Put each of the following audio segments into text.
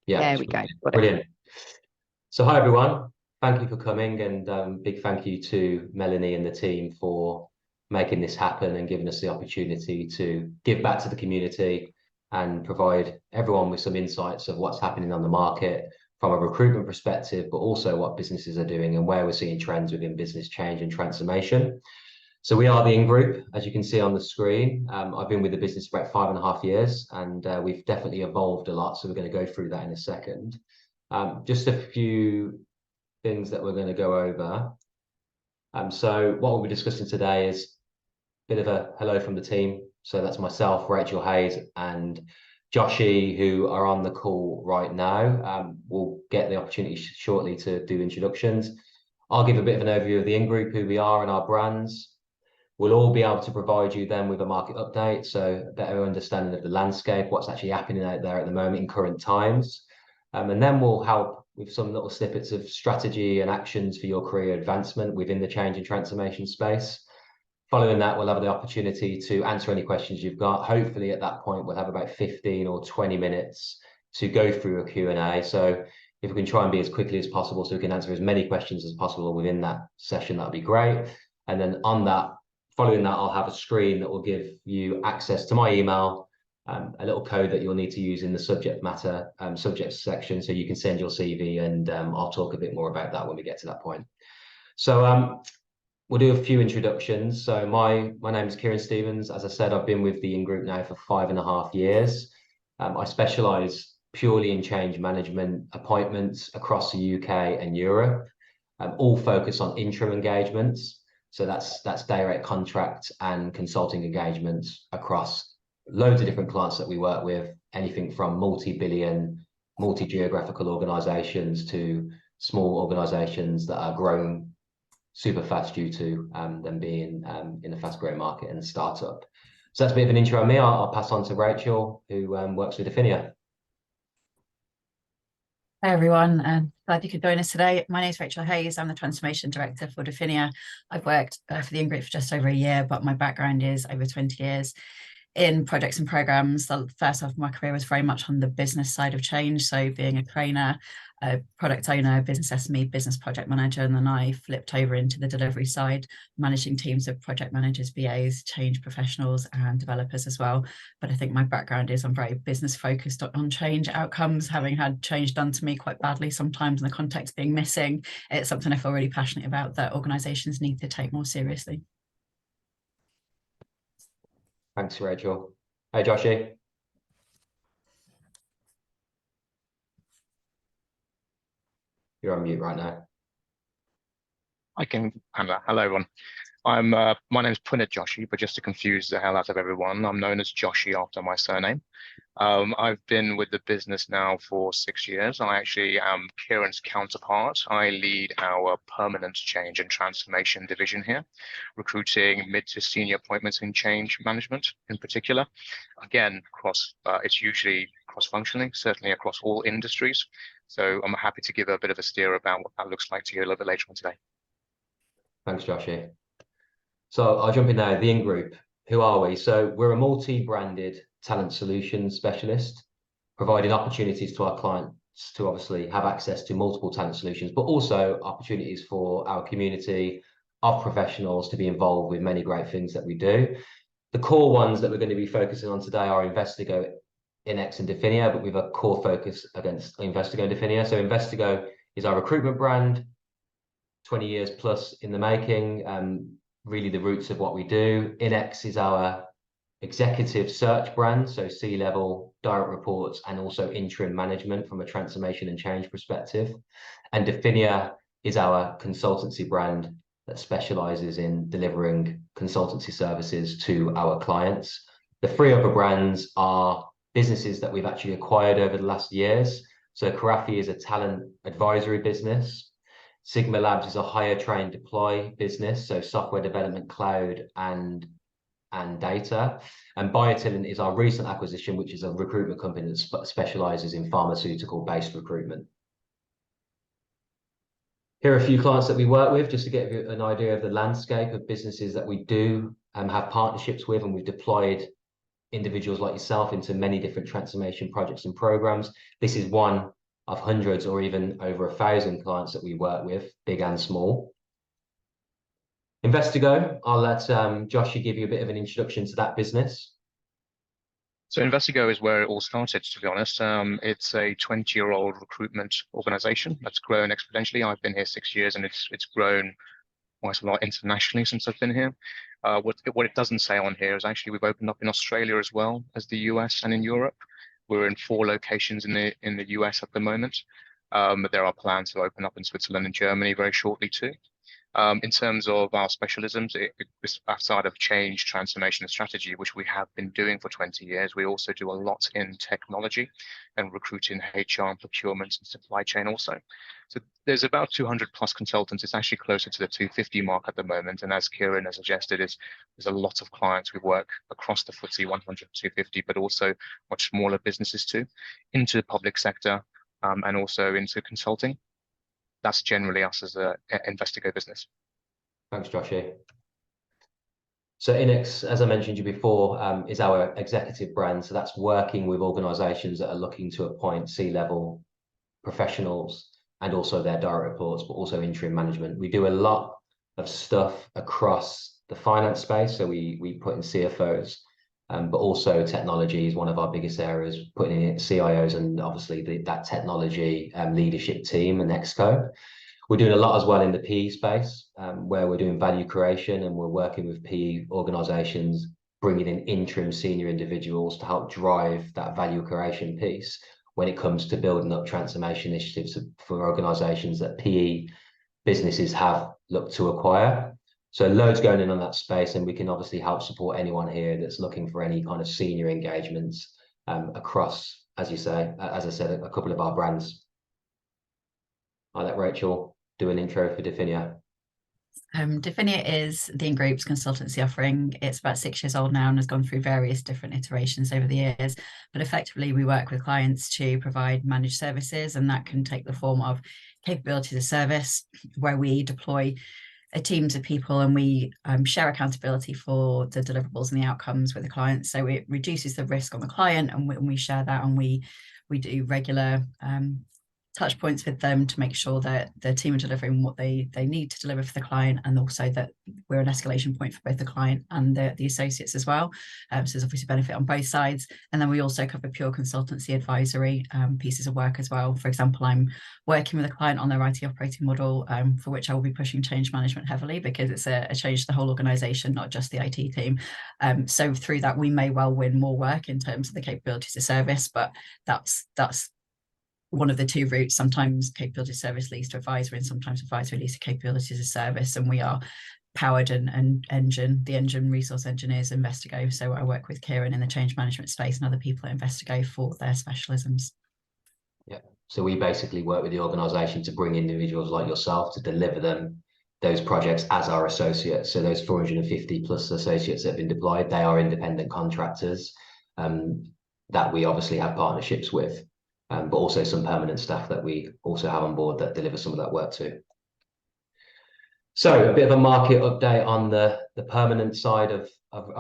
Yeah, There we go. brilliant. So hi everyone, thank you for coming, and big thank you to Melanie and the team for making this happen and giving us the opportunity to give back to the community and provide everyone with some insights of what's happening on the market from a recruitment perspective, but also what businesses are doing and where we're seeing trends within business change and transformation. So we are the In Group, as you can see on the screen. I've been with the business for about 5.5 years, and we've definitely evolved a lot. So we're going to go through that in a second. Just a few things that we're going to go over. So what we'll be discussing today is a bit of a hello from the team. So that's myself, Rachel Hayes, and Joshy, who are on the call right now. We'll get the opportunity shortly to do introductions. I'll give a bit of an overview of the In Group, who we are and our brands. We'll all be able to provide you then with a market update, so a better understanding of the landscape, what's actually happening out there at the moment in current times. And then we'll help with some little snippets of strategy and actions for your career advancement within the change and transformation space. Following that, we'll have the opportunity to answer any questions you've got. Hopefully at that point, we'll have about 15 or 20 minutes to go through a Q&A. So if we can try and be as quickly as possible so we can answer as many questions as possible within that session, that'd be great. And then following that, I'll have a screen that will give you access to my email, a little code that you'll need to use in the subject section, so you can send your CV, and I'll talk a bit more about that when we get to that point. So we'll do a few introductions. So my name is Kieren Stevens. As I said, I've been with the In Group now for 5.5 years. I specialise purely in change management appointments across the UK and Europe, all focus on interim engagements. So that's direct contract and consulting engagements across loads of different clients that we work with, anything from multi-billion, multi-geographical organisations to small organisations that are growing super fast due to them being in a fast-growing market and a startup. So that's a bit of an intro on me. I'll pass on to Rachel, who works with Definia. Hi everyone, and glad you could join us today. My name is Rachel Hayes. I'm the Transformation Director for Definia. I've worked for the In Group for just over a year, but my background is over 20 years in projects and programs. The first half of my career was very much on the business side of change, so being a trainer, a product owner, business SME, business project manager, and then I flipped over into the delivery side, managing teams of project managers, BAs, change professionals, and developers as well. But I think my background is I'm very business focused on change outcomes, having had change done to me quite badly sometimes, and the context being missing. It's something I feel really passionate about that organisations need to take more seriously. Thanks, Rachel. Hey, Joshy. You're on mute right now. I can handle that. Hello, everyone. My name is Punit Joshi, but just to confuse the hell out of everyone, I'm known as Joshi after my surname. I've been with the business now for 6 years. I actually am Kieren's counterpart. I lead our permanent change and transformation division here, recruiting mid to senior appointments in change management in particular. Again, it's usually cross-functioning, certainly across all industries. So I'm happy to give a bit of a steer about what that looks like to you a little bit later on today. Thanks, Joshy. So I'll jump in now. The In Group, who are we? So we're a multi-branded talent solutions specialist, providing opportunities to our clients to obviously have access to multiple talent solutions, but also opportunities for our community of professionals to be involved with many great things that we do. The core ones that we're going to be focusing on today are Investigo, INEX, and Definia, but with a core focus against Investigo and Definia. So Investigo is our recruitment brand, 20 years plus in the making, really the roots of what we do. INEX is our executive search brand, so C-level, direct reports, and also interim management from a transformation and change perspective. And Definia is our consultancy brand that specializes in delivering consultancy services to our clients. The three other brands are businesses that we've actually acquired over the last years. So Karafi is a talent advisory business. Sigma Labs is a hire, train, deploy business, so software development, cloud, and data. And Biotillant is our recent acquisition, which is a recruitment company that specializes in pharmaceutical-based recruitment. Here are a few clients that we work with, just to get you an idea of the landscape of businesses that we do have partnerships with, and we've deployed individuals like yourself into many different transformation projects and programs. This is one of hundreds or even over 1,000 clients that we work with, big and small. Investigo, I'll let Joshua give you a bit of an introduction to that business. So Investigo is where it all started, to be honest. It's a 20-year-old recruitment organization that's grown exponentially. I've been here 6 years, and it's grown quite a lot internationally since I've been here. What it doesn't say on here is actually we've opened up in Australia as well as the US and in Europe. We're in 4 locations in the US at the moment. But there are plans to open up in Switzerland and Germany very shortly too. In terms of our specialisms, it's outside of change, transformation, and strategy, which we have been doing for 20 years. We also do a lot in technology and recruiting HR and procurement and supply chain also. So there's about 200 plus consultants. It's actually closer to the 250 mark at the moment. And as Kieren has suggested, there's a lot of clients we work across the FTSE 100, 250, but also much smaller businesses too, into the public sector and also into consulting. That's generally us as a Investigo business. Thanks, Joshua. So Inex, as I mentioned to you before, is our executive brand. So that's working with organisations that are looking to appoint C-level professionals and also their direct reports, but also interim management. We do a lot of stuff across the finance space. So we put in CFOs, but also technology is one of our biggest areas, putting in CIOs and obviously that technology leadership team and Exco. We're doing a lot as well in the PE space, where we're doing value creation and we're working with PE organisations, bringing in interim senior individuals to help drive that value creation piece when it comes to building up transformation initiatives for organisations that PE businesses have looked to acquire. So loads going in on that space, and we can obviously help support anyone here that's looking for any kind of senior engagements across, as I said, a couple of our brands. I'll let Rachel do an intro for Definia. Definia is the Group's consultancy offering. It's about 6 years old now and has gone through various different iterations over the years. But effectively, we work with clients to provide managed services, and that can take the form of capabilities as a service, where we deploy teams of people and we share accountability for the deliverables and the outcomes with the client. So it reduces the risk on the client, and we share that, and we do regular touch points with them to make sure that the team are delivering what they need to deliver for the client, and also that we're an escalation point for both the client and the associates as well. So there's obviously benefit on both sides. And then we also cover pure consultancy advisory pieces of work as well. For example, I'm working with a client on their IT operating model, for which I will be pushing change management heavily, because it's a change to the whole organisation, not just the IT team. So through that, we may well win more work in terms of the capabilities of service, but that's one of the 2 routes. Sometimes capability service leads to advisory, and sometimes advisory leads to capabilities of service. And we are powered and the engine resource engineers Investigo. So I work with Kieren in the change management space and other people at Investigo for their specialisms. Yeah. So we basically work with the organisation to bring individuals like yourself to deliver them those projects as our associates. So those 450 plus associates that have been deployed, they are independent contractors that we obviously have partnerships with. But also some permanent staff that we also have on board that deliver some of that work too. So a bit of a market update on the permanent side of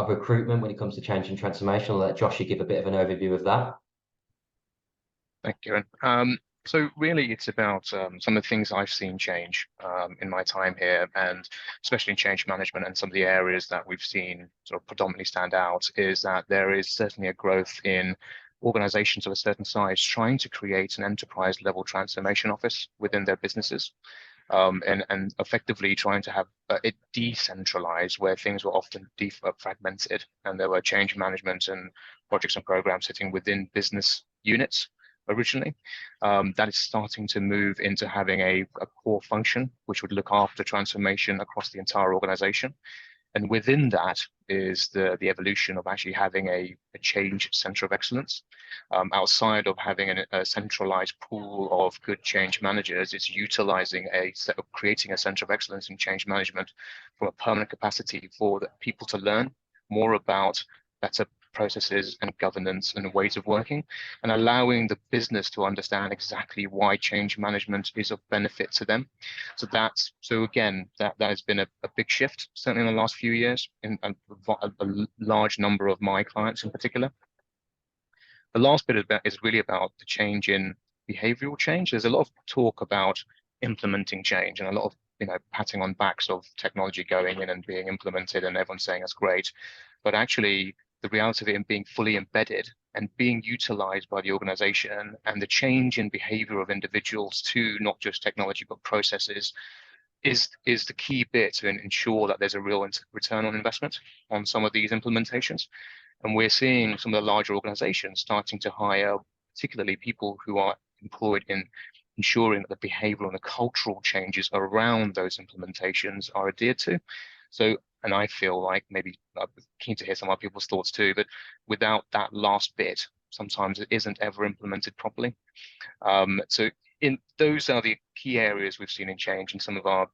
recruitment when it comes to change and transformation. I'll let Joshua give a bit of an overview of that. Thank you, Kieren. So really, it's about some of the things I've seen change in my time here, and especially in change management, and some of the areas that we've seen sort of predominantly stand out is that there is certainly a growth in organizations of a certain size trying to create an enterprise level transformation office within their businesses, and effectively trying to have it decentralized, where things were often fragmented and there were change management and projects and programs sitting within business units originally. That is starting to move into having a core function which would look after transformation across the entire organization. And within that is the evolution of actually having a change center of excellence. Outside of having a centralized pool of good change managers, it's utilizing creating a center of excellence in change management from a permanent capacity for the people to learn more about better processes and governance and ways of working, and allowing the business to understand exactly why change management is of benefit to them. So again, that has been a big shift, certainly in the last few years, in a large number of my clients in particular. The last bit is really about the change in behavioral change. There's a lot of talk about implementing change and a lot of patting on backs of technology going in and being implemented and everyone saying that's great. But actually, the reality of it being fully embedded and being utilized by the organization and the change in behavior of individuals to not just technology but processes is the key bit to ensure that there's a real return on investment on some of these implementations. And we're seeing some of the larger organizations starting to hire, particularly people who are employed in ensuring that the behavioral and the cultural changes around those implementations are adhered to. So, and I feel like maybe I'm keen to hear some other people's thoughts too, but without that last bit, sometimes it isn't ever implemented properly. So those are the key areas we've seen in change in some of our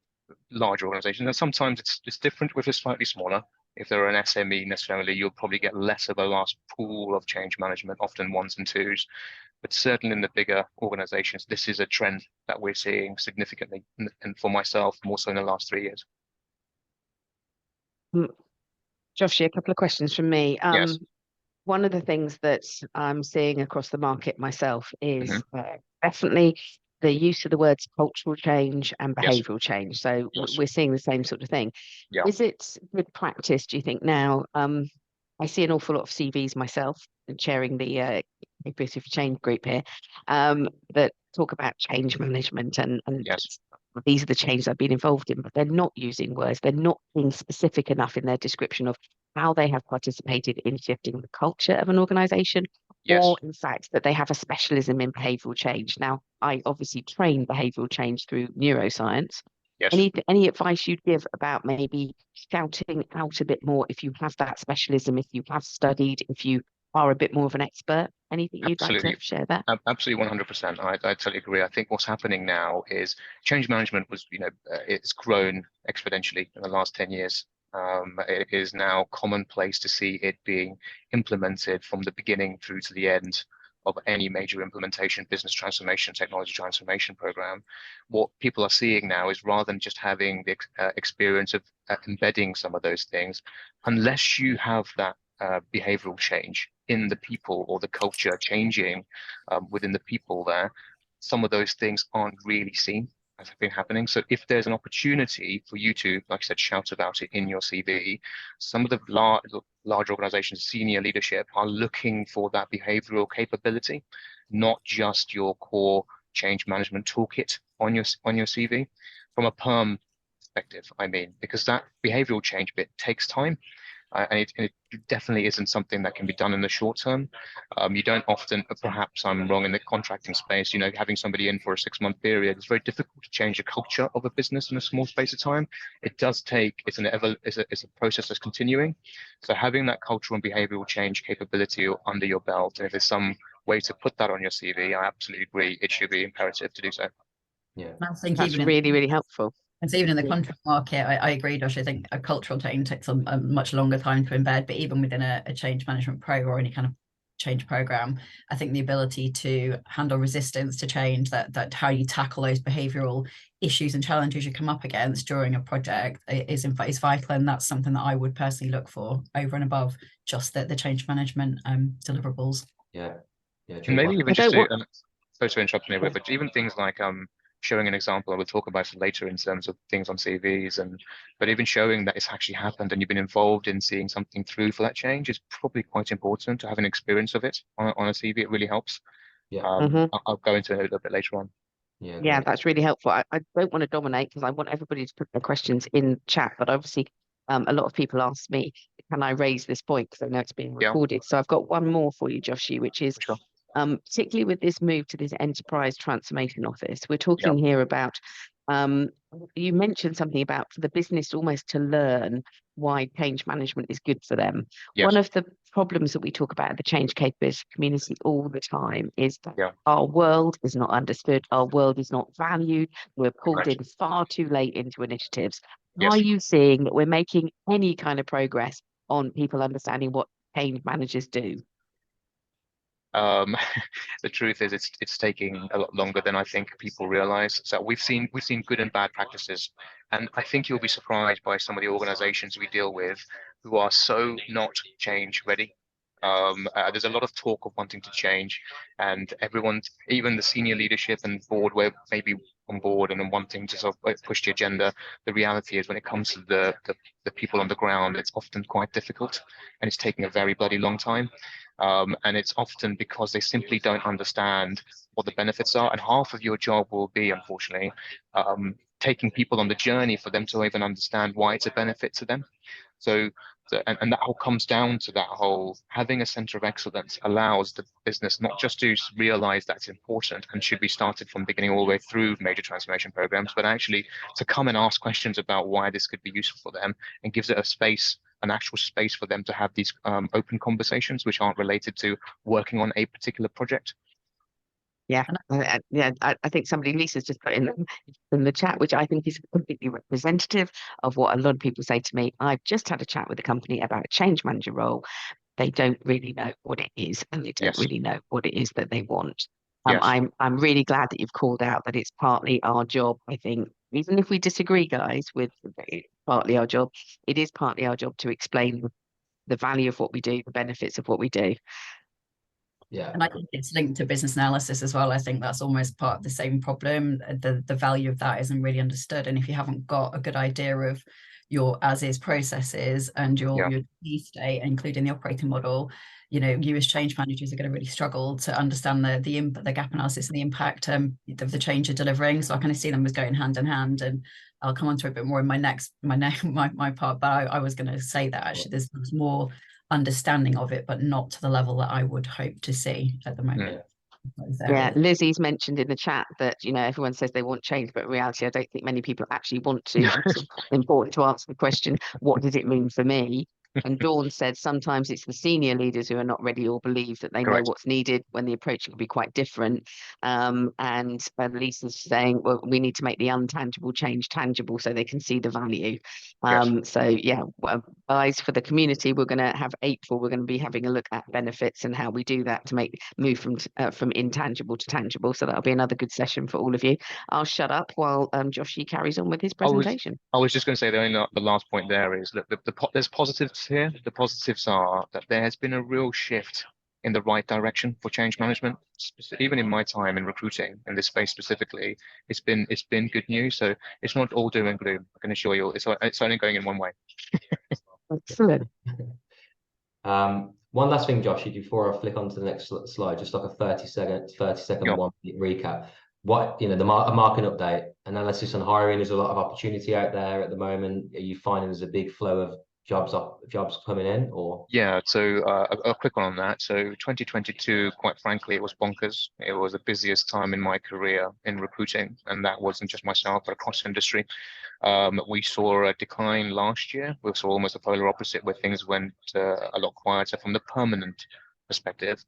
larger organizations. And sometimes it's different with a slightly smaller. If they're an SME necessarily, you'll probably get less of a last pool of change management, often ones and twos. But certainly in the bigger organizations, this is a trend that we're seeing significantly. And for myself, more so in the last 3 years. Joshie, a couple of questions from me. Yes. One of the things that I'm seeing across the market myself is definitely the use of the words cultural change and behavioral change. So we're seeing the same sort of thing. Yeah. Is it good practice, do you think, now? I see an awful lot of CVs myself, and chairing the Capability for Change group here, that talk about change management and Yes. these are the changes I've been involved in, but they're not using words. They're not being specific enough in their description of how they have participated in shifting the culture of an organization, or in fact that they have a specialism in behavioral change. Now, I obviously train behavioral change through neuroscience. Yes. Any advice you'd give about maybe shouting out a bit more if you have that specialism, if you have studied, if you are a bit more of an expert? Anything you'd like to share that? Absolutely, 100%. I totally agree. I think what's happening now is change management was, it's grown exponentially in the last 10 years. It is now commonplace to see it being implemented from the beginning through to the end of any major implementation, business transformation, technology transformation program. What people are seeing now is, rather than just having the experience of embedding some of those things, unless you have that behavioral change in the people or the culture changing within the people there, some of those things aren't really seen as have been happening. So if there's an opportunity for you to, like I said, shout about it in your CV, some of the large organizations, senior leadership are looking for that behavioral capability, not just your core change management toolkit on your CV. From a perm perspective, I mean, because that behavioral change bit takes time. And it definitely isn't something that can be done in the short term. You don't often, perhaps I'm wrong in the contracting space, having somebody in for a 6-month period, it's very difficult to change the culture of a business in a small space of time. It does take, it's a process that's continuing. So having that cultural and behavioral change capability under your belt, and if there's some way to put that on your CV, I absolutely agree, it should be imperative to do so. Yeah, I think that's even really helpful. And so even in the contract market, I agree, Josh. I think a cultural change takes a much longer time to embed, but even within a change management pro or any kind of change program, I think the ability to handle resistance to change, that how you tackle those behavioral issues and challenges you come up against during a project is vital, and that's something that I would personally look for over and above just the change management deliverables. Yeah. And maybe even just to, sorry to interrupt me, but even things like showing an example, I will talk about it later in terms of things on CVs, but even showing that it's actually happened and you've been involved in seeing something through for that change is probably quite important to have an experience of it on a CV. It really helps. Yeah. I'll go into it a little bit later on. Yeah, that's really helpful. I don't want to dominate because I want everybody to put their questions in chat, but obviously a lot of people ask me, can I raise this point, because I know it's being recorded. So I've got one more for you, Joshie, which is particularly with this move to this enterprise transformation office, we're talking here about, you mentioned something about for the business almost to learn why change management is good for them. One of the problems that we talk about in the change capability community all the time is that our world is not understood, our world is not valued, we're pulled in far too late into initiatives. Are you seeing that we're making any kind of progress on people understanding what change managers do? The truth is it's taking a lot longer than I think people realize. So we've seen good and bad practices, and I think you'll be surprised by some of the organizations we deal with who are so not change ready. There's a lot of talk of wanting to change, and everyone, even the senior leadership and board, were maybe on board and wanting to sort of push the agenda. The reality is, when it comes to the people on the ground, it's often quite difficult, and it's taking a very bloody long time. And it's often because they simply don't understand what the benefits are. And half of your job will be, unfortunately, taking people on the journey for them to even understand why it's a benefit to them. So, and that all comes down to that whole having a center of excellence allows the business not just to realize that's important and should be started from beginning all the way through major transformation programs, but actually to come and ask questions about why this could be useful for them, and gives it a space, an actual space for them to have these open conversations which aren't related to working on a particular project. Yeah, I think Lisa's just put in the chat, which I think is completely representative of what a lot of people say to me. I've just had a chat with a company about a change manager role. They don't really know what it is, and they don't really know what it is that they want. I'm really glad that you've called out that it's partly our job. I think, even if we disagree, guys, with partly our job, it is partly our job to explain the value of what we do, the benefits of what we do. Yeah. And I think it's linked to business analysis as well. I think that's almost part of the same problem. The value of that isn't really understood. And if you haven't got a good idea of your as-is processes and your disease state, including the operating model, you know, you as change managers are going to really struggle to understand the gap analysis and the impact of the change you're delivering. So I kind of see them as going hand in hand, and I'll come on to a bit more in my part. But I was going to say that actually there's more understanding of it, but not to the level that I would hope to see at the moment. Yeah, Lizzie's mentioned in the chat that, you know, everyone says they want change, but in reality, I don't think many people actually want to. It's important to answer the question, what does it mean for me? And Dawn said sometimes it's the senior leaders who are not ready or believe that they know what's needed, when the approach can be quite different. And Lisa's saying, well, we need to make the untangible change tangible so they can see the value. So yeah, guys, for the community, we're going to have April. We're going to be having a look at benefits and how we do that to move from intangible to tangible. So that'll be another good session for all of you. I'll shut up while Joshy carries on with his presentation. I was just going to say the last point there is that there's positives here. The positives are that there has been a real shift in the right direction for change management. Even in my time in recruiting in this space specifically, it's been good news. So it's not all doom and gloom. I can assure you, it's only going in one way. Excellent. One last thing, Josh, before I flick on to the next slide, just like a 30-second 1-minute recap. What, you know, a market update, analysis on hiring. There's a lot of opportunity out there at the moment. Are you finding there's a big flow of jobs coming in, or? Yeah, so a quick one on that. So 2022, quite frankly, it was bonkers. It was the busiest time in my career in recruiting, and that wasn't just myself, but across industry. We saw a decline last year. We saw almost a polar opposite, where things went a lot quieter from the permanent perspective.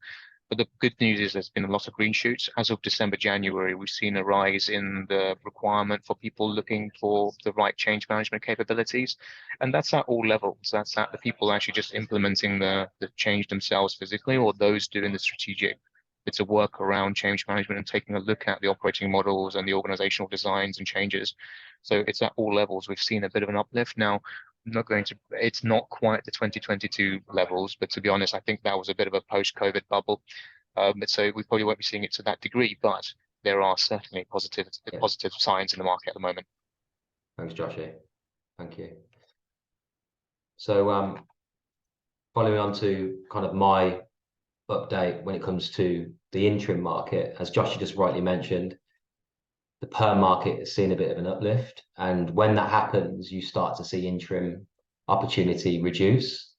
But the good news is there's been a lot of green shoots. As of December, January, we've seen a rise in the requirement for people looking for the right change management capabilities. And that's at all levels. That's at the people actually just implementing the change themselves physically, or those doing the strategic bits of work around change management and taking a look at the operating models and the organizational designs and changes. So it's at all levels. We've seen a bit of an uplift. Now, it's not quite the 2022 levels, but to be honest, I think that was a bit of a post-COVID bubble. So we probably won't be seeing it to that degree, but there are certainly positive signs in the market at the moment. Thanks, Joshy. Thank you. So following on to kind of my update when it comes to the interim market, as Joshy just rightly mentioned, the perm market has seen a bit of an uplift, and when that happens, you start to see interim opportunity reduce.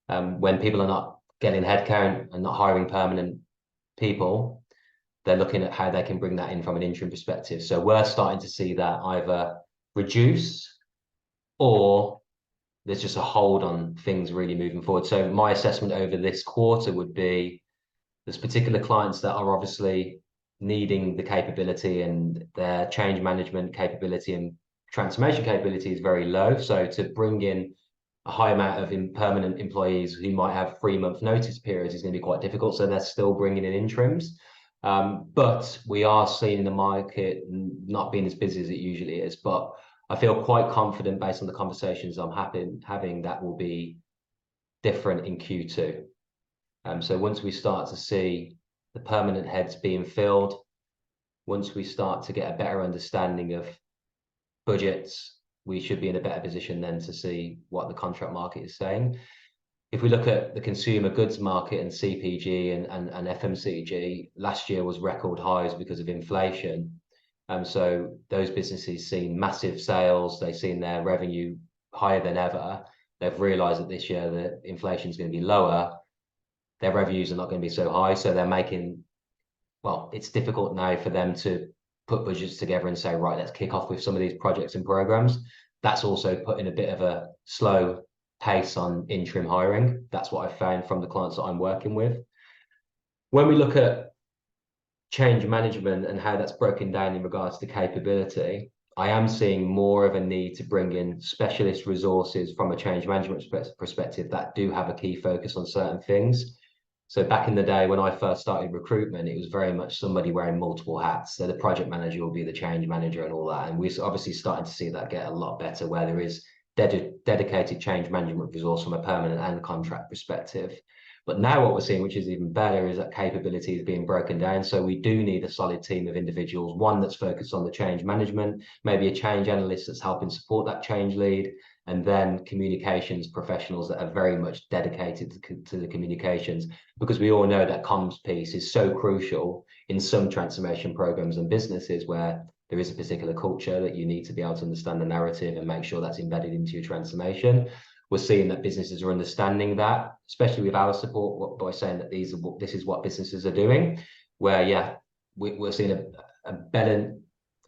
When people are not getting headcount and not hiring permanent people, they're looking at how they can bring that in from an interim perspective. So we're starting to see that either reduce, or there's just a hold on things really moving forward. So my assessment over this quarter would be there's particular clients that are obviously needing the capability, and their change management capability and transformation capability is very low. So to bring in a high amount of permanent employees who might have 3-month notice periods is going to be quite difficult. So they're still bringing in interims. But we are seeing the market not being as busy as it usually is. But I feel quite confident based on the conversations I'm having that will be different in Q2. So once we start to see the permanent heads being filled, once we start to get a better understanding of budgets, we should be in a better position then to see what the contract market is saying. If we look at the consumer goods market and CPG and FMCG, last year was record highs because of inflation. So those businesses seen massive sales, they've seen their revenue higher than ever. They've realized that this year the inflation is going to be lower. Their revenues are not going to be so high. So they're making, well, it's difficult now for them to put budgets together and say, right, let's kick off with some of these projects and programs. That's also putting a bit of a slow pace on interim hiring. That's what I've found from the clients that I'm working with. When we look at change management and how that's broken down in regards to capability, I am seeing more of a need to bring in specialist resources from a change management perspective that do have a key focus on certain things. So back in the day when I first started recruitment, it was very much somebody wearing multiple hats. So the project manager will be the change manager and all that. And we're obviously starting to see that get a lot better, where there is dedicated change management resource from a permanent and contract perspective. But now what we're seeing, which is even better, is that capability is being broken down. So we do need a solid team of individuals, one that's focused on the change management, maybe a change analyst that's helping support that change lead, and then communications professionals that are very much dedicated to the communications, because we all know that comms piece is so crucial in some transformation programs and businesses where there is a particular culture that you need to be able to understand the narrative and make sure that's embedded into your transformation. We're seeing that businesses are understanding that, especially with our support, by saying that this is what businesses are doing, where we're seeing a better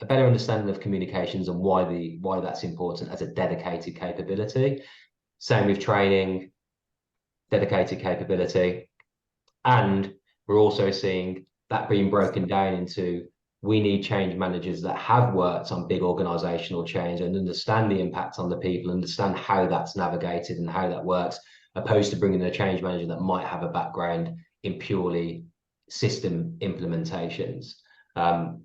understanding of communications and why that's important as a dedicated capability. Same with training, dedicated capability. And we're also seeing that being broken down into, we need change managers that have worked on big organizational change and understand the impact on the people, understand how that's navigated and how that works, opposed to bringing in a change manager that might have a background in purely system implementations.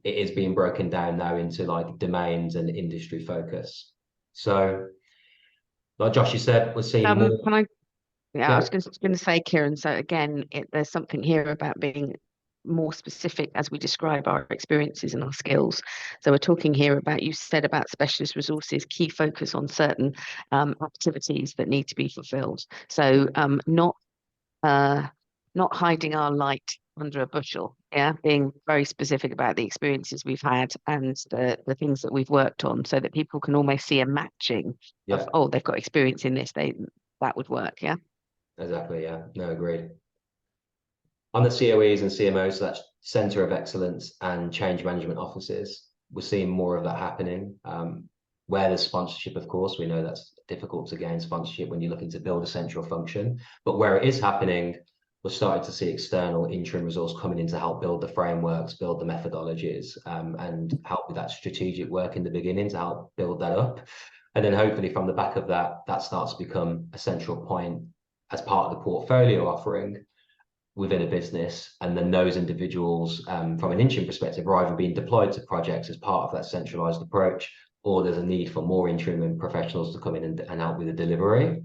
It is being broken down now into like domains and industry focus. So like Josh, you said, we're seeing more. I was going to say, Kieren, so again, there's something here about being more specific as we describe our experiences and our skills. So we're talking here about, you said about specialist resources, key focus on certain activities that need to be fulfilled. So not hiding our light under a bushel, being very specific about the experiences we've had and the things that we've worked on, so that people can almost see a matching of, oh, they've got experience in this, that would work. Exactly. No, agreed. On the COEs and CMOs, so that's Centre of Excellence and Change Management Offices, we're seeing more of that happening. Where there's sponsorship, of course, we know that's difficult to gain sponsorship when you're looking to build a central function. But where it is happening, we're starting to see external interim resource coming in to help build the frameworks, build the methodologies, and help with that strategic work in the beginning to help build that up. And then hopefully from the back of that, that starts to become a central point as part of the portfolio offering within a business. And then those individuals from an interim perspective are either being deployed to projects as part of that centralized approach, or there's a need for more interim professionals to come in and help with the delivery.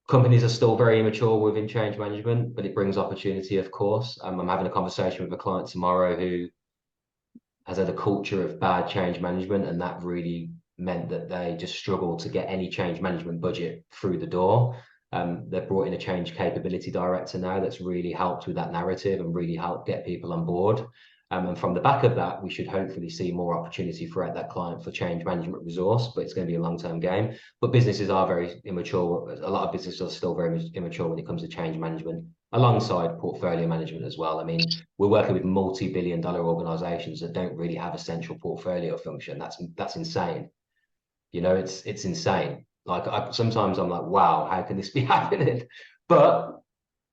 Companies are still very immature within change management, but it brings opportunity, of course. I'm having a conversation with a client tomorrow who has had a culture of bad change management, and that really meant that they just struggle to get any change management budget through the door. They've brought in a change capability director now that's really helped with that narrative and really helped get people on board. And from the back of that, we should hopefully see more opportunity for that client for change management resource, but it's going to be a long-term game. But businesses are very immature. A lot of businesses are still very immature when it comes to change management, alongside portfolio management as well. I mean, we're working with multi-billion-dollar organizations that don't really have a central portfolio function. That's insane. You know, it's insane. Like sometimes I'm like, wow, how can this be happening? But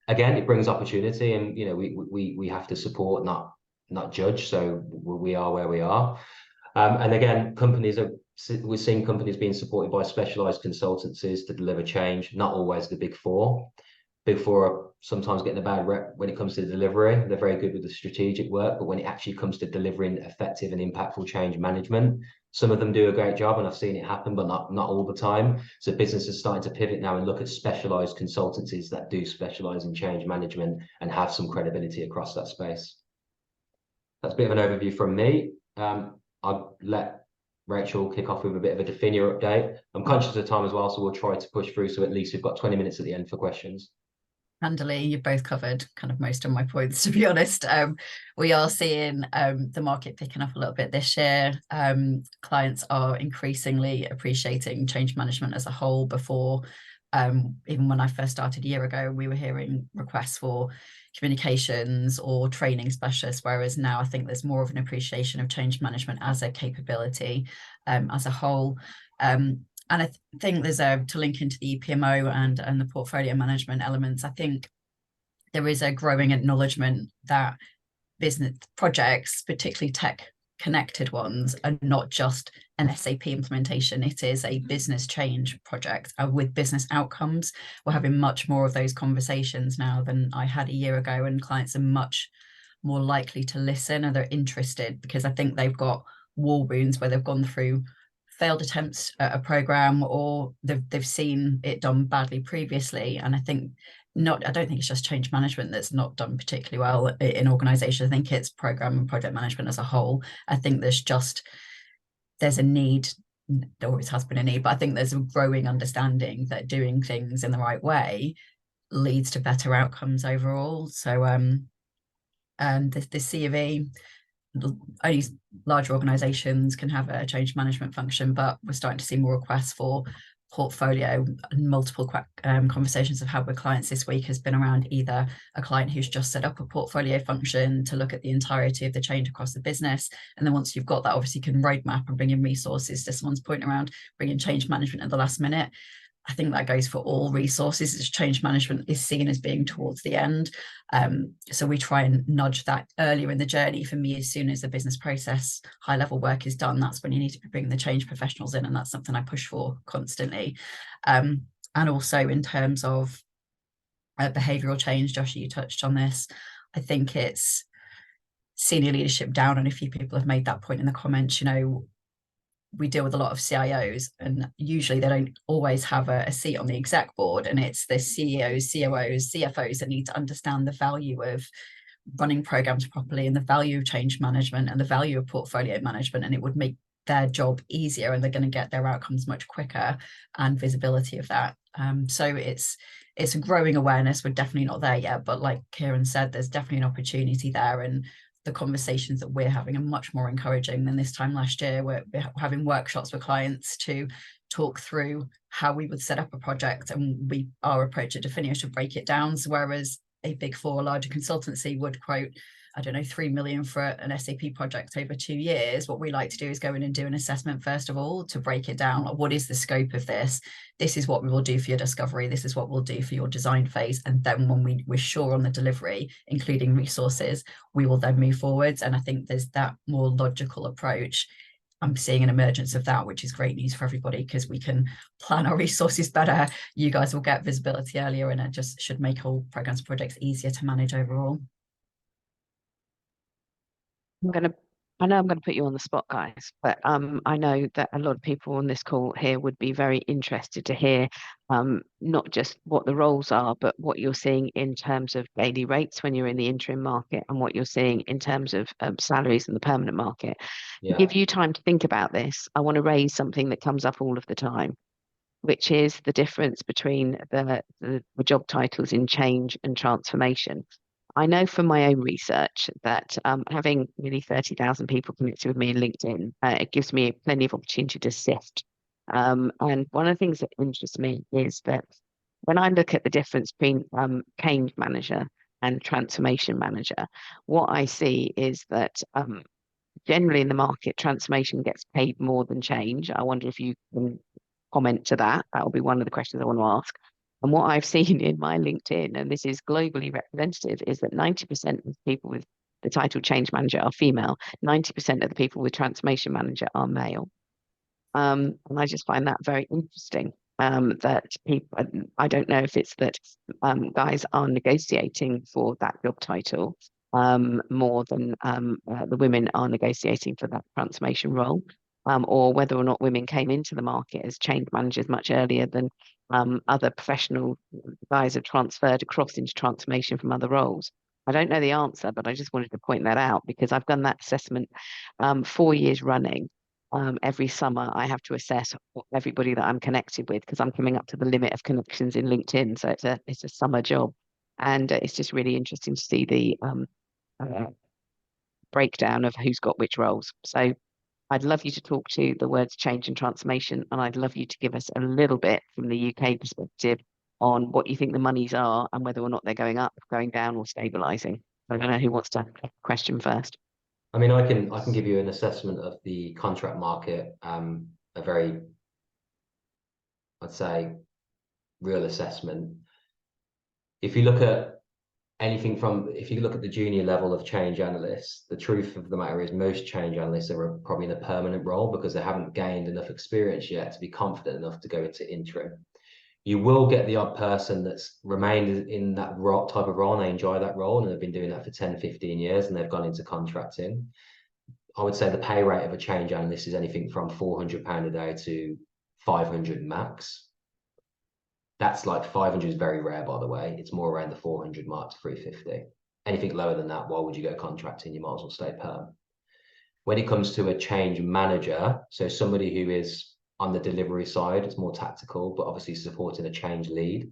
again, it brings opportunity, and you know, we have to support, not judge. So we are where we are. And again, we're seeing companies being supported by specialized consultancies to deliver change, not always the big four. Big Four are sometimes getting a bad rep when it comes to the delivery. They're very good with the strategic work, but when it actually comes to delivering effective and impactful change management, some of them do a great job, and I've seen it happen, but not all the time. So businesses are starting to pivot now and look at specialized consultancies that do specialize in change management and have some credibility across that space. That's a bit of an overview from me. I'll let Rachel kick off with a bit of a Definia update. I'm conscious of time as well, so we'll try to push through. So at least we've got 20 minutes at the end for questions. Handily, you've both covered kind of most of my points, to be honest. We are seeing the market picking up a little bit this year. Clients are increasingly appreciating change management as a whole. Before, even when I first started a year ago, we were hearing requests for communications or training specialists, whereas now I think there's more of an appreciation of change management as a capability as a whole. And I think there's to link into the PMO and the portfolio management elements. I think there is a growing acknowledgement that business projects, particularly tech connected ones, are not just an SAP implementation. It is a business change project with business outcomes. We're having much more of those conversations now than I had a year ago, and clients are much more likely to listen, and they're interested because I think they've got war wounds where they've gone through failed attempts at a program, or they've seen it done badly previously. And I don't think it's just change management that's not done particularly well in organizations. I think it's program and project management as a whole. I think there's a need, there always has been a need, but I think there's a growing understanding that doing things in the right way leads to better outcomes overall. So and the C of E, only larger organizations can have a change management function, but we're starting to see more requests for portfolio, and multiple conversations I've had with clients this week has been around either a client who's just set up a portfolio function to look at the entirety of the change across the business. And then once you've got that, obviously you can roadmap and bring in resources. To someone's point around bringing change management at the last minute, I think that goes for all resources. As change management is seen as being towards the end. So we try and nudge that earlier in the journey. For me, as soon as the business process high level work is done, that's when you need to bring the change professionals in. And that's something I push for constantly. And also in terms of behavioral change, Josh, you touched on this. I think it's senior leadership down, and a few people have made that point in the comments. We deal with a lot of CIOs, and usually they don't always have a seat on the exec board, and it's the CEOs, COOs, CFOs that need to understand the value of running programs properly and the value of change management and the value of portfolio management, and it would make their job easier, and they're going to get their outcomes much quicker and visibility of that. So it's a growing awareness. We're definitely not there yet, but like Kieren said, there's definitely an opportunity there, and the conversations that we're having are much more encouraging than this time last year. We're having workshops with clients to talk through how we would set up a project, and our approach at Definia should break it down. So whereas a Big Four larger consultancy would quote, I don't know, 3 million for an SAP project over 2 years, what we like to do is go in and do an assessment first of all to break it down. What is the scope of this? This is what we will do for your discovery. This is what we'll do for your design phase. And then when we're sure on the delivery, including resources, we will then move forwards. And I think there's that more logical approach. I'm seeing an emergence of that, which is great news for everybody because we can plan our resources better. You guys will get visibility earlier, and it just should make all programs and projects easier to manage overall. I know I'm gonna put you on the spot, guys, but I know that a lot of people on this call here would be very interested to hear not just what the roles are, but what you're seeing in terms of daily rates when you're in the interim market, and what you're seeing in terms of salaries in the permanent market. Yeah. To give you time to think about this, I want to raise something that comes up all of the time, which is the difference between the job titles in change and transformation. I know from my own research that having nearly 30,000 people connected with me in LinkedIn, it gives me plenty of opportunity to sift. And one of the things that interests me is that when I look at the difference between change manager and transformation manager, what I see is that generally in the market, transformation gets paid more than change. I wonder if you can comment to that. That will be one of the questions I want to ask. And what I've seen in my LinkedIn, and this is globally representative, is that 90% of people with the title change manager are female, 90% of the people with transformation manager are male. And I just find that very interesting. that people, I don't know if it's that guys are negotiating for that job title more than the women are negotiating for that transformation role, or whether or not women came into the market as change managers much earlier than other professional guys have transferred across into transformation from other roles. I don't know the answer, but I just wanted to point that out because I've done that assessment 4 years running. Every summer, I have to assess everybody that I'm connected with because I'm coming up to the limit of connections in LinkedIn. So it's a summer job, and it's just really interesting to see the breakdown of who's got which roles. So I'd love you to talk to the words change and transformation, and I'd love you to give us a little bit from the UK perspective on what you think the monies are and whether or not they're going up, going down, or stabilising. I don't know who wants to question first. I mean, I can give you an assessment of the contract market, a very, I'd say, real assessment. If you look at if you look at the junior level of change analysts, the truth of the matter is most change analysts are probably in a permanent role because they haven't gained enough experience yet to be confident enough to go into interim. You will get the odd person that's remained in that type of role and they enjoy that role and they've been doing that for 10, 15 years and they've gone into contracting. I would say the pay rate of a change analyst is anything from £400 a day to 500 max. That's like 500 is very rare, by the way. It's more around the 400 mark to 350. Anything lower than that, why would you go contracting? You might as well stay perm. When it comes to a change manager, so somebody who is on the delivery side, it's more tactical, but obviously supporting a change lead,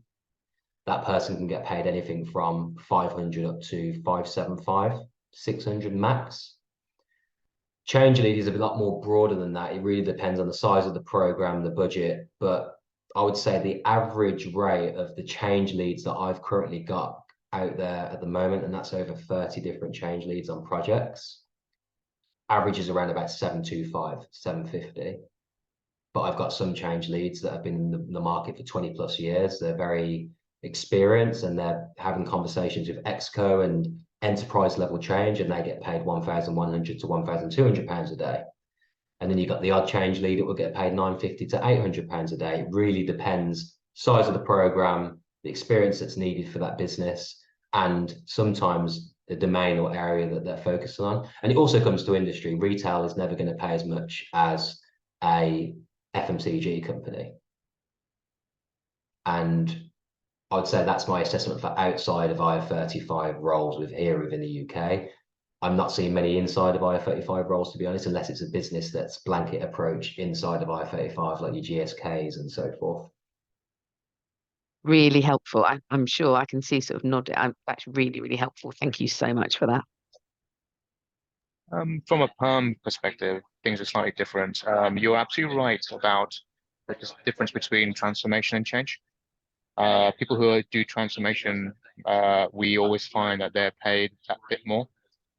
that person can get paid anything from 500 up to 575, 600 max. Change lead is a lot more broader than that. It really depends on the size of the program, the budget, but I would say the average rate of the change leads that I've currently got out there at the moment, and that's over 30 different change leads on projects, averages around about 725, 750. But I've got some change leads that have been in the market for 20 plus years. They're very experienced and they're having conversations with Exco and enterprise level change, and they get paid 1,100 to 1,200 pounds a day. And then you've got the odd change lead that will get paid 950 to 800 pounds a day. It really depends, size of the program, the experience that's needed for that business, and sometimes the domain or area that they're focused on. And it also comes to industry. Retail is never going to pay as much as a FMCG company. And I would say that's my assessment for outside of IR35 roles within the UK. I'm not seeing many inside of IR35 roles, to be honest, unless it's a business that's blanket approach inside of IR35, like your GSKs and so forth. Really helpful. I'm sure I can see sort of nodding. That's really, really helpful. Thank you so much for that. From a perm perspective, things are slightly different. You're absolutely right about the difference between transformation and change. People who do transformation, we always find that they're paid that bit more.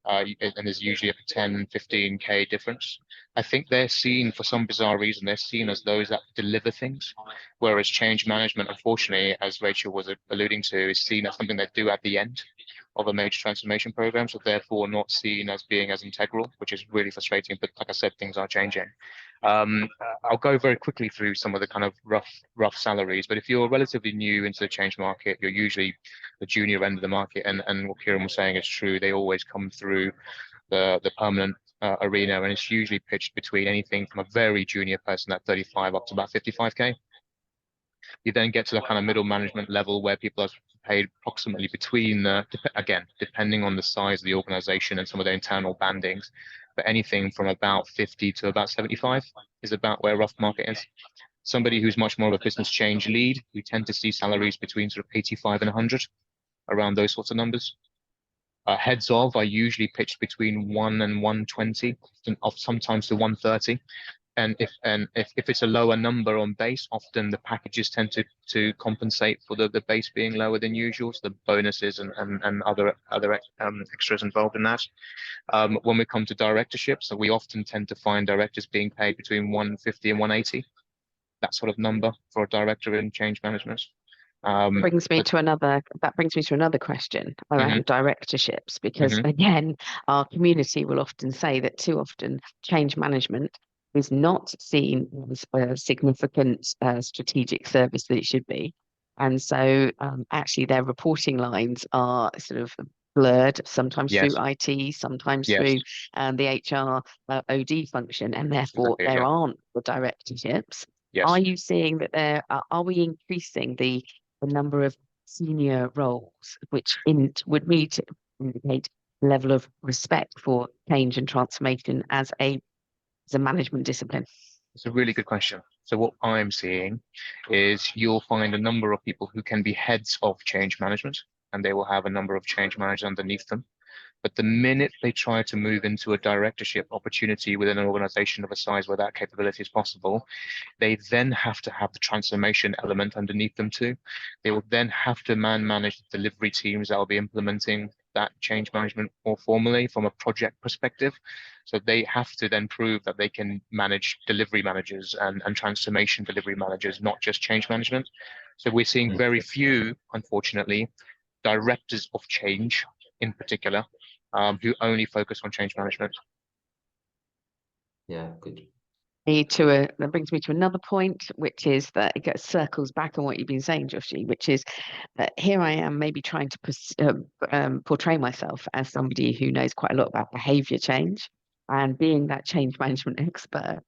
And there's usually a 10, 15K difference. I think they're seen, for some bizarre reason, they're seen as those that deliver things, whereas change management, unfortunately, as Rachel was alluding to, is seen as something they do at the end of a major transformation program, so therefore not seen as being as integral, which is really frustrating. But like I said, things are changing. I'll go very quickly through some of the kind of rough salaries, but if you're relatively new into the change market, you're usually the junior end of the market, and what Kieren was saying is true. They always come through the permanent arena, and it's usually pitched between anything from a very junior person at 35 up to about 55K. You then get to the kind of middle management level where people are paid approximately between, again, depending on the size of the organization and some of their internal bandings, but anything from about 50 to about 75 is about where rough market is. Somebody who's much more of a business change lead, we tend to see salaries between sort of 85 and 100, around those sorts of numbers. Heads of are usually pitched between 1 and 120, sometimes to 130. And if it's a lower number on base, often the packages tend to compensate for the base being lower than usual, so the bonuses and other extras involved in that. When we come to directorships, so we often tend to find directors being paid between 150 and 180, that sort of number for a director in change management. That brings me to another question around directorships, because again, our community will often say that too often change management is not seen as a significant strategic service that it should be. And so actually their reporting lines are sort of blurred, sometimes through Yes. IT, sometimes Yes. through the HR OD function, and therefore Exactly. there Yeah. aren't the directorships. Are Yes. you seeing that are we increasing the number of senior roles, which would need to indicate level of respect for change and transformation as a management discipline? It's a really good question. So what I'm seeing is you'll find a number of people who can be heads of change management, and they will have a number of change managers underneath them. But the minute they try to move into a directorship opportunity within an organization of a size where that capability is possible, they then have to have the transformation element underneath them too. They will then have to manage the delivery teams that will be implementing that change management more formally from a project perspective. So they have to then prove that they can manage delivery managers and transformation delivery managers, not just change management. So we're seeing very few, unfortunately, directors of change in particular, who only focus on change management. Yeah, good. That brings me to another point, which is that it circles back on what you've been saying, Joshi, which is that here I am maybe trying to portray myself as somebody who knows quite a lot about behavior change and being that change management expert,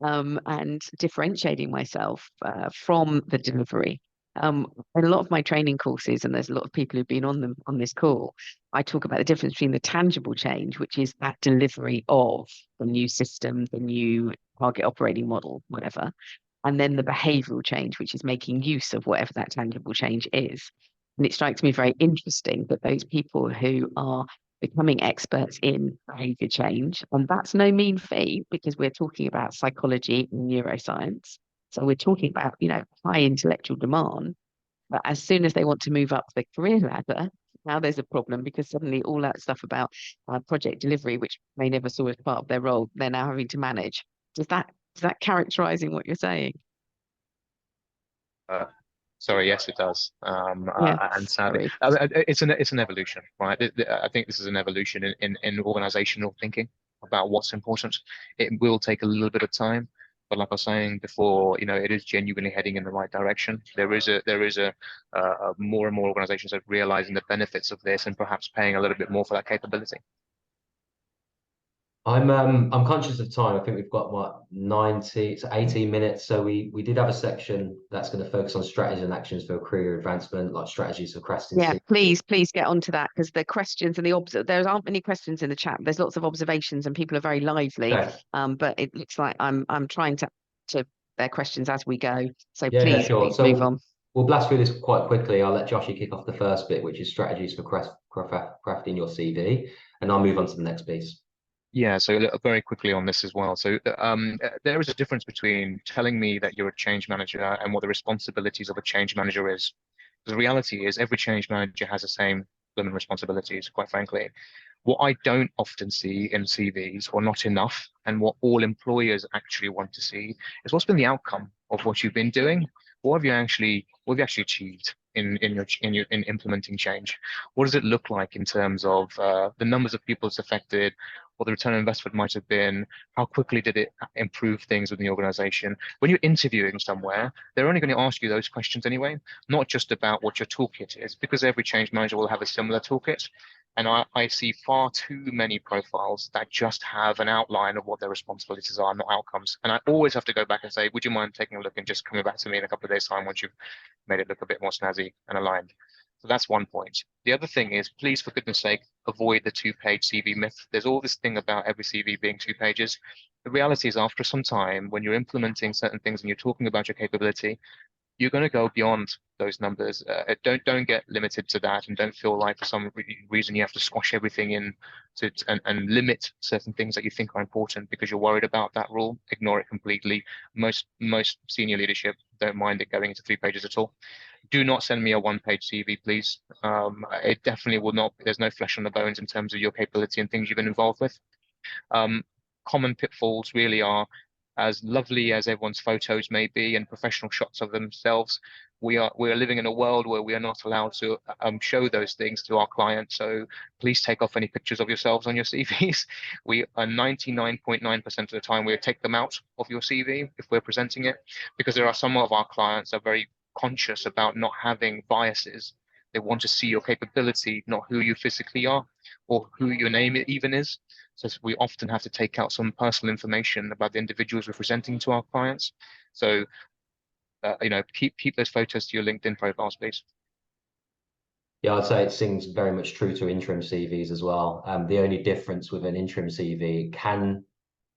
and differentiating myself from the delivery. In a lot of my training courses, and there's a lot of people who've been on them on this call, I talk about the difference between the tangible change, which is that delivery of the new system, the new target operating model, whatever, and then the behavioral change, which is making use of whatever that tangible change is. And it strikes me very interesting that those people who are becoming experts in behavior change, and that's no mean feat because we're talking about psychology and neuroscience. So we're talking about, high intellectual demand. But as soon as they want to move up the career ladder, now there's a problem because suddenly all that stuff about project delivery, which they never saw as part of their role, they're now having to manage. Is that characterizing what you're saying? Uh, Sorry, yes, it does. Yeah. And sadly, Sorry. it's an evolution, right? I think this is an evolution in organizational thinking about what's important. It will take a little bit of time, but like I was saying before, it is genuinely heading in the right direction. There is a more and more organizations that are realizing the benefits of this and perhaps paying a little bit more for that capability. I'm conscious of time. I think we've got what 90 to 18 minutes. So we did have a section that's going to focus on strategies and actions for career advancement, like strategies for crafting Yeah, CV. please get onto that because the questions and there aren't many questions in the chat. There's lots of observations and people are very lively. Okay. But it looks like I'm trying to their questions as we go. So Yeah, please sure. move on. We'll blast through this quite quickly. I'll let Joshy kick off the first bit, which is strategies for crafting your CV, and I'll move on to the next piece. Yeah, so very quickly on this as well. So there is a difference between telling me that you're a change manager and what the responsibilities of a change manager is. The reality is every change manager has the same blooming responsibilities, quite frankly. What I don't often see in CVs, or not enough, and what all employers actually want to see is what's been the outcome of what you've been doing. What have you actually achieved in implementing change? What does it look like in terms of the numbers of people it's affected, what the return on investment might have been, how quickly did it improve things within the organization? When you're interviewing somewhere, they're only going to ask you those questions anyway, not just about what your toolkit is, because every change manager will have a similar toolkit. And I see far too many profiles that just have an outline of what their responsibilities are, not outcomes. And I always have to go back and say, would you mind taking a look and just coming back to me in a couple of days' time once you've made it look a bit more snazzy and aligned? So that's one point. The other thing is, please, for goodness sake, avoid the two-page CV myth. There's all this thing about every CV being 2 pages. The reality is, after some time, when you're implementing certain things and you're talking about your capability, you're going to go beyond those numbers. Don't get limited to that, and don't feel like for some reason you have to squash everything in and limit certain things that you think are important because you're worried about that rule. Ignore it completely. Most senior leadership don't mind it going into 3 pages at all. Do not send me a 1-page CV, please. It definitely will not. There's no flesh on the bones in terms of your capability and things you've been involved with. Common pitfalls really are as lovely as everyone's photos may be and professional shots of themselves, we are living in a world where we are not allowed to show those things to our clients. So please take off any pictures of yourselves on your CVs. We are 99.9% of the time we'll take them out of your CV if we're presenting it, because there are some of our clients that are very conscious about not having biases. They want to see your capability, not who you physically are or who your name even is. So we often have to take out some personal information about the individuals we're presenting to our clients. So you know, keep those photos to your LinkedIn profiles, please. Yeah, I'd say it sings very much true to interim CVs as well. The only difference with an interim CV can,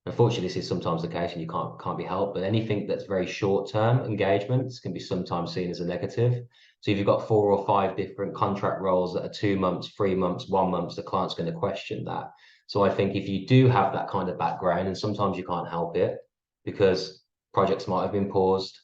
unfortunately, this is sometimes the case and you can't be helped, but anything that's very short-term engagements can be sometimes seen as a negative. So if you've got 4 or 5 different contract roles that are 2 months, 3 months, 1 month, the client's going to question that. So I think if you do have that kind of background, and sometimes you can't help it because projects might have been paused,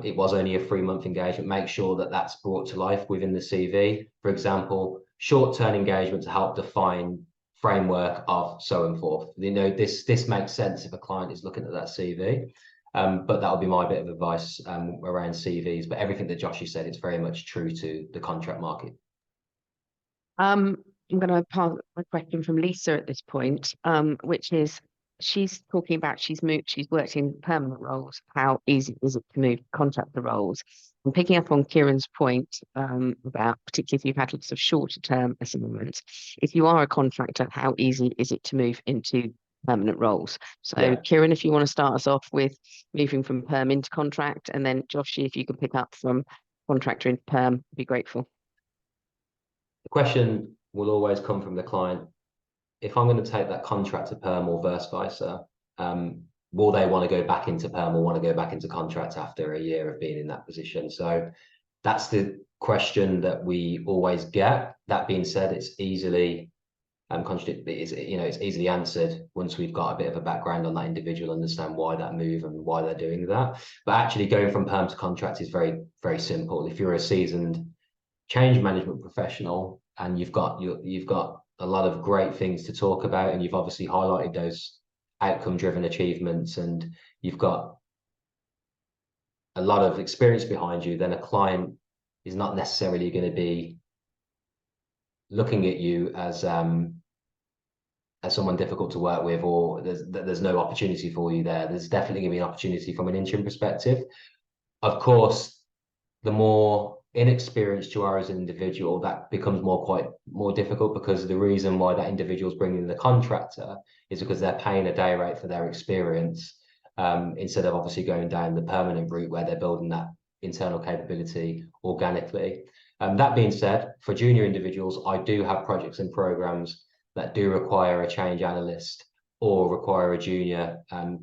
it was only a 3-month engagement, make sure that that's brought to life within the CV. For example, short-term engagement to help define framework of so and forth. You know, this makes sense if a client is looking at that CV. But that would be my bit of advice around CVs. But everything that Joshie said, it's very much true to the contract market. I'm going to pass a question from Lisa at this point, which is, she's talking about she's worked in permanent roles. How easy is it to move contractor roles? And picking up on Kieren's point about, particularly if you've had lots of shorter term assignments, if you are a contractor, how easy is it to move into permanent roles? So yeah. Kieren, if you want to start us off with moving from perm into contract, and then Joshie, if you can pick up from contractor into perm, I'd be grateful. The question will always come from the client. If I'm going to take that contract to perm or vice versa, will they want to go back into perm or want to go back into contract after a year of being in that position? So that's the question that we always get. That being said, it's easily it's easily answered once we've got a bit of a background on that individual, understand why that move and why they're doing that. But actually going from perm to contract is very, very simple. If you're a seasoned change management professional and you've got a lot of great things to talk about, and you've obviously highlighted those outcome-driven achievements, and you've got a lot of experience behind you, then a client is not necessarily going to be looking at you as someone difficult to work with, or there's no opportunity for you there. There's definitely going to be an opportunity from an interim perspective. Of course, the more inexperienced you are as an individual, that becomes more difficult, because the reason why that individual is bringing in the contractor is because they're paying a day rate for their experience, instead of obviously going down the permanent route where they're building that internal capability organically. That being said, for junior individuals, I do have projects and programs that do require a change analyst or require a junior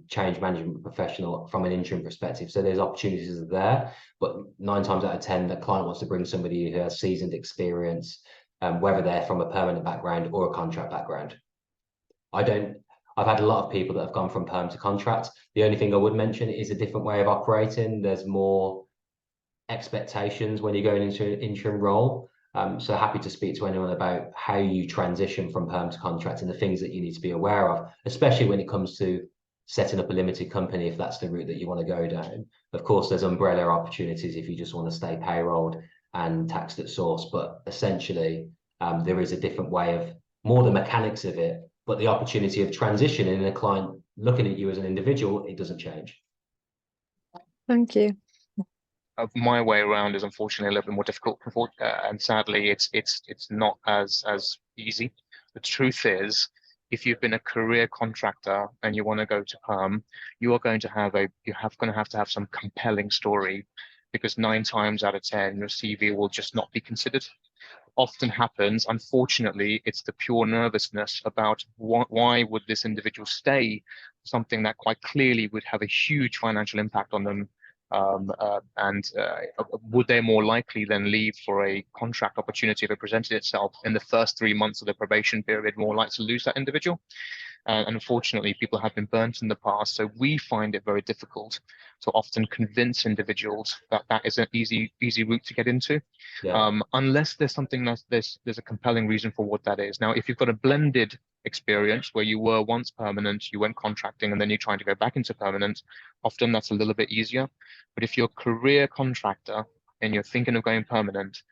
change management professional from an interim perspective. So there's opportunities there, but 9 times out of 10, the client wants to bring somebody who has seasoned experience, whether they're from a permanent background or a contract background. I've had a lot of people that have gone from perm to contract. The only thing I would mention is a different way of operating. There's more expectations when you're going into an interim role. So happy to speak to anyone about how you transition from perm to contract and the things that you need to be aware of, especially when it comes to setting up a limited company, if that's the route that you want to go down. Of course, there's umbrella opportunities if you just want to stay payrolled and taxed at source, but essentially there is a different way of more the mechanics of it, but the opportunity of transitioning and a client looking at you as an individual, it doesn't change. Thank you. My way around is unfortunately a little bit more difficult, and sadly, it's not as easy. The truth is, if you've been a career contractor and you want to go to perm, you are going to have to have some compelling story, because 9 times out of 10, your CV will just not be considered. Often happens, unfortunately, it's the pure nervousness about why would this individual stay, something that quite clearly would have a huge financial impact on them. Would they more likely then leave for a contract opportunity if it presented itself in the first 3 months of the probation period, more likely to lose that individual? And unfortunately, people have been burnt in the past. So we find it very difficult to often convince individuals that that is an easy route to get into, Yeah. unless there's something there's a compelling reason for what that is. Now, if you've got a blended experience where you were once permanent, you went contracting, and then you're trying to go back into permanent, often that's a little bit easier. But if you're a career contractor and you're thinking of going permanent,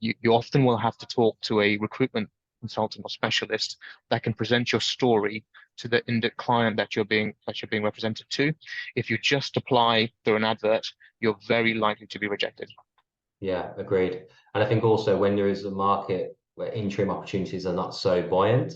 you often will have to talk to a recruitment consultant or specialist that can present your story to the client that you're being represented to. If you just apply through an advert, you're very likely to be rejected. Yeah, agreed. And I think also when there is a market where interim opportunities are not so buoyant,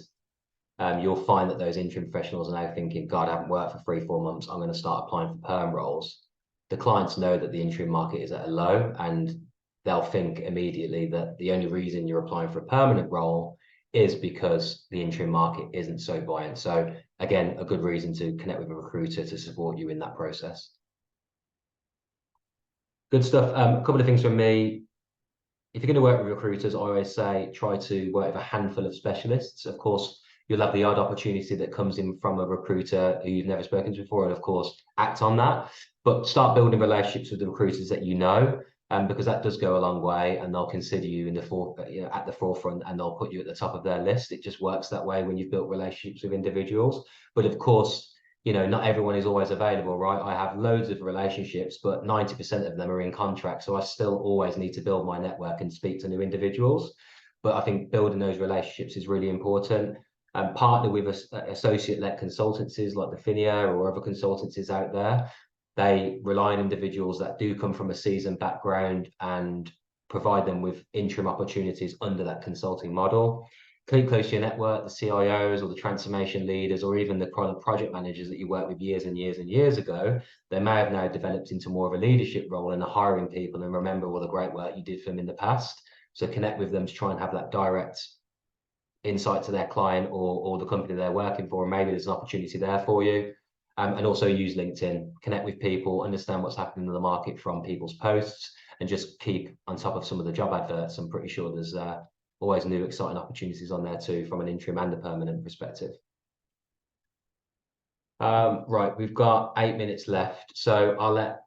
you'll find that those interim professionals are now thinking, God, I haven't worked for 3, 4 months. I'm going to start applying for perm roles. The clients know that the interim market is at a low, and they'll think immediately that the only reason you're applying for a permanent role is because the interim market isn't so buoyant. So again, a good reason to connect with a recruiter to support you in that process. Good stuff. A couple of things from me. If you're going to work with recruiters, I always say try to work with a handful of specialists. Of course, you'll have the odd opportunity that comes in from a recruiter who you've never spoken to before, and of course, act on that. But start building relationships with the recruiters that you know, because that does go a long way, and they'll consider you in the at the forefront, and they'll put you at the top of their list. It just works that way when you've built relationships with individuals. But of course, not everyone is always available, right? I have loads of relationships, but 90% of them are in contract. So I still always need to build my network and speak to new individuals. But I think building those relationships is really important. And partner with associate-led consultancies like Definia or other consultancies out there. They rely on individuals that do come from a seasoned background and provide them with interim opportunities under that consulting model. Keep close to your network, the CIOs or the transformation leaders, or even the project managers that you worked with years and years and years ago. They may have now developed into more of a leadership role and are hiring people, and remember all the great work you did for them in the past. So connect with them to try and have that direct insight to their client or the company they're working for. And maybe there's an opportunity there for you. And also use LinkedIn, connect with people, understand what's happening in the market from people's posts, and just keep on top of some of the job adverts. I'm pretty sure there's always new exciting opportunities on there too, from an interim and a permanent perspective. Right, we've got 8 minutes left. So I'll let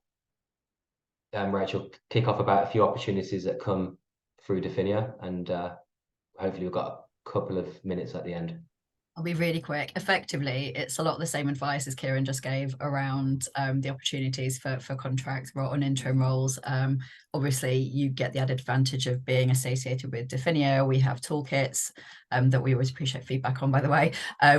Rachel kick off about a few opportunities that come through Definia, and hopefully we've got a couple of minutes at the end. I'll be really quick. Effectively, it's a lot of the same advice as Kieren just gave around the opportunities for contract on interim roles. Obviously, you get the added advantage of being associated with Definia. We have toolkits that we always appreciate feedback on, by the way.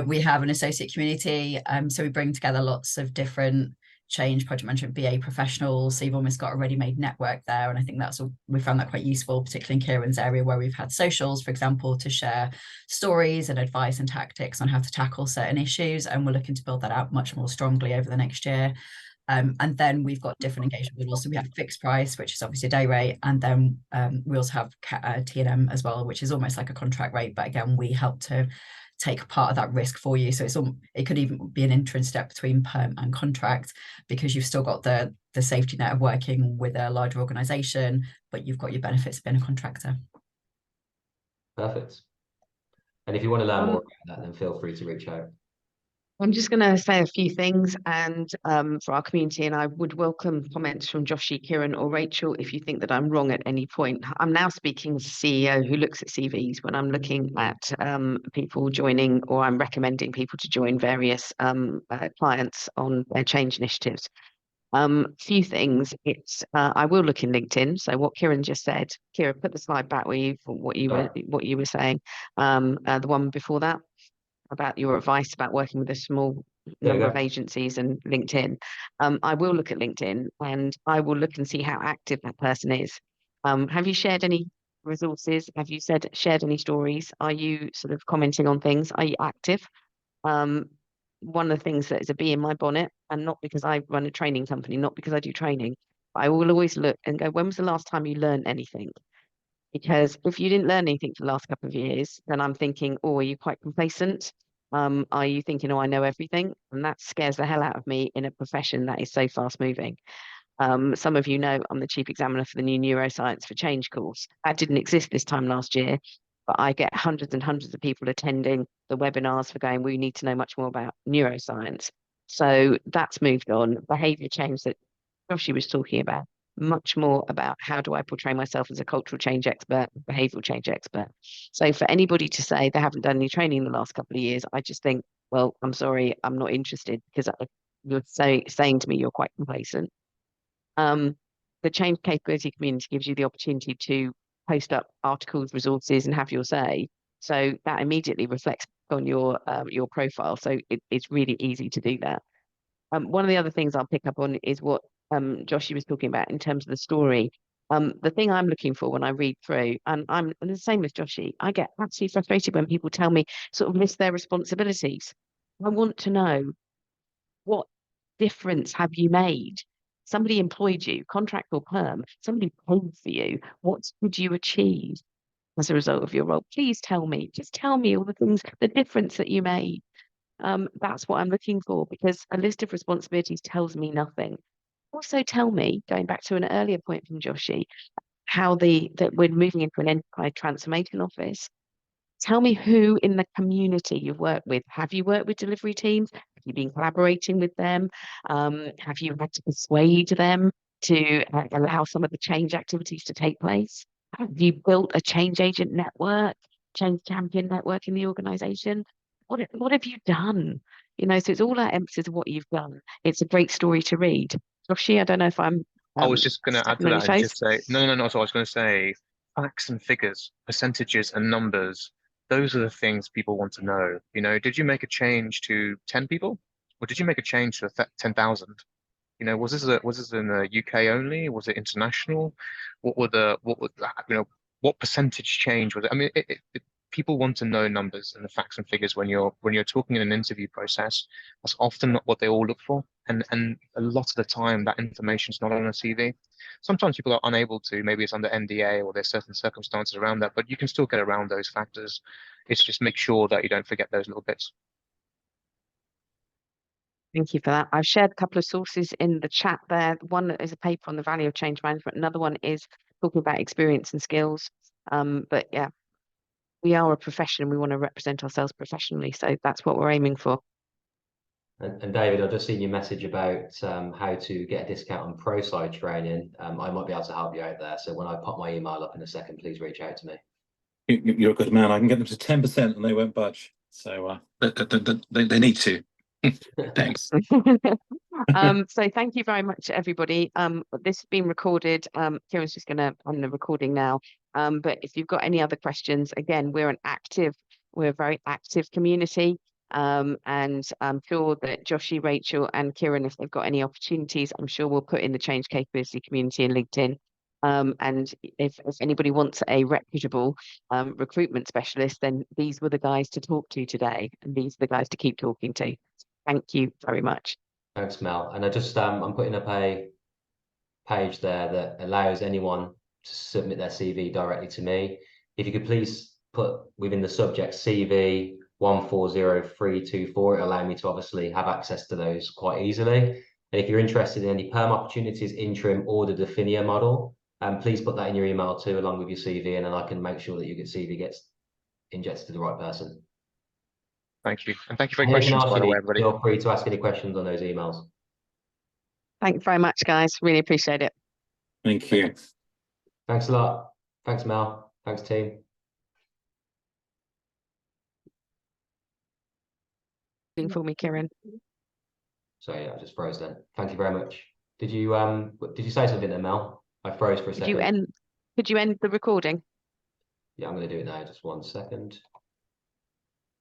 We have an associate community, so we bring together lots of different change project management BA professionals, so you've almost got a ready-made network there, and I think we found that quite useful, particularly in Kieren's area where we've had socials, for example, to share stories and advice and tactics on how to tackle certain issues, and we're looking to build that out much more strongly over the next year. And then we've got different engagement models. So we have fixed price, which is obviously a day rate, and then we also have T&M as well, which is almost like a contract rate, but again, we help to take part of that risk for you. So it could even be an interim step between perm and contract, because you've still got the safety net of working with a larger organization, but you've got your benefits of being a contractor. Perfect. And if you want to learn more about that, then feel free to reach out. I'm just going to say a few things, and for our community, and I would welcome comments from Joshi, Kieren, or Rachel if you think that I'm wrong at any point. I'm now speaking as a CEO who looks at CVs when I'm looking at people joining, or I'm recommending people to join various clients on their change initiatives. Few things. I will look in LinkedIn. So what Kieren just said, Kieren, put the slide back what you were saying. The one before that, about your advice about working with a small number of agencies and LinkedIn. I will look at LinkedIn, and I will look and see how active that person is. Have you shared any resources? Have you shared any stories? Are you sort of commenting on things? Are you active? One of the things that is a bee in my bonnet, and not because I run a training company, not because I do training, but I will always look and go, when was the last time you learned anything? Because if you didn't learn anything for the last couple of years, then I'm thinking, oh, are you quite complacent? Are you thinking, oh, I know everything? And that scares the hell out of me in a profession that is so fast moving. Some of you know I'm the chief examiner for the new neuroscience for change course. That didn't exist this time last year. but I get hundreds and hundreds of people attending the webinars for going, we need to know much more about neuroscience. So that's moved on. Behavior change that Joshi was talking about, much more about how do I portray myself as a cultural change expert, behavioral change expert. So for anybody to say they haven't done any training in the last couple of years, I just think, well, I'm sorry, I'm not interested, because you're saying to me you're quite complacent. The change capability community gives you the opportunity to post up articles, resources, and have your say. So that immediately reflects on your profile. So it's really easy to do that. One of the other things I'll pick up on is what Joshi was talking about in terms of the story. The thing I'm looking for when I read through, and I'm the same as Joshi, I get absolutely frustrated when people tell me sort of list their responsibilities. I want to know, what difference have you made? Somebody employed you, contract or perm, somebody paid for you. What did you achieve as a result of your role? Please tell me, just tell me all the things, the difference that you made. That's what I'm looking for, because a list of responsibilities tells me nothing. Also tell me, going back to an earlier point from Joshi, how that we're moving into an enterprise transformation office. Tell me who in the community you've worked with. Have you worked with delivery teams? Have you been collaborating with them? Have you had to persuade them to allow some of the change activities to take place? Have you built a change agent network, change champion network in the organization? What have you done? You know, so it's all that emphasis of what you've done. It's a great story to read. Joshi, I don't know if I'm I was just going to add stepping to on that your and toes. just say, no. So I was going to say facts and figures, percentages and numbers. Those are the things people want to know. You know, did you make a change to 10 people, or did you make a change to 10,000? You know, was this in the UK only? Was it international? What percentage change was it? I mean, people want to know numbers and the facts and figures when you're talking in an interview process. That's often not what they all look for, and a lot of the time that information is not on a CV. Sometimes people are unable to. Maybe it's under NDA or there's certain circumstances around that, but you can still get around those factors. It's just make sure that you don't forget those little bits. Thank you for that. I've shared a couple of sources in the chat there. One is a paper on the value of change management. Another one is talking about experience and skills. But yeah, we are a profession. We want to represent ourselves professionally. So that's what we're aiming for. And David, I've just seen your message about how to get a discount on ProSide training. I might be able to help you out there. So when I pop my email up in a second, please reach out to me. You're a good man. I can get them to 10% and they won't budge. So they need to. Thanks. So thank you very much, everybody. This has been recorded. Kieren's just going to on the recording now. But if you've got any other questions, again, we're a very active community. And I'm sure that Joshi, Rachel, and Kieren, if they've got any opportunities, I'm sure we'll put in the change capability community in LinkedIn. And if anybody wants a reputable recruitment specialist, then these were the guys to talk to today, and these are the guys to keep talking to. Thank you very much. Thanks, Mel. And I just I'm putting up a page there that allows anyone to submit their CV directly to me. If you could please put within the subject CV 140324, it'll allow me to obviously have access to those quite easily. And if you're interested in any perm opportunities, interim or the Definia model, please put that in your email too, along with your CV, and then I can make sure that your CV gets injected to the right person. Thank you. And thank you for your questions, by the way, everybody. Feel free to ask any questions on those emails. Thanks very much, guys. Really appreciate it. Thank you. Thanks a lot. Thanks, Mel. Thanks, team. For me, Kieren. So yeah, I just froze then. Thank you very much. Did you say something then, Mel? I froze for a second. Could you end the recording? Yeah, I'm going to do it now. Just 1 second.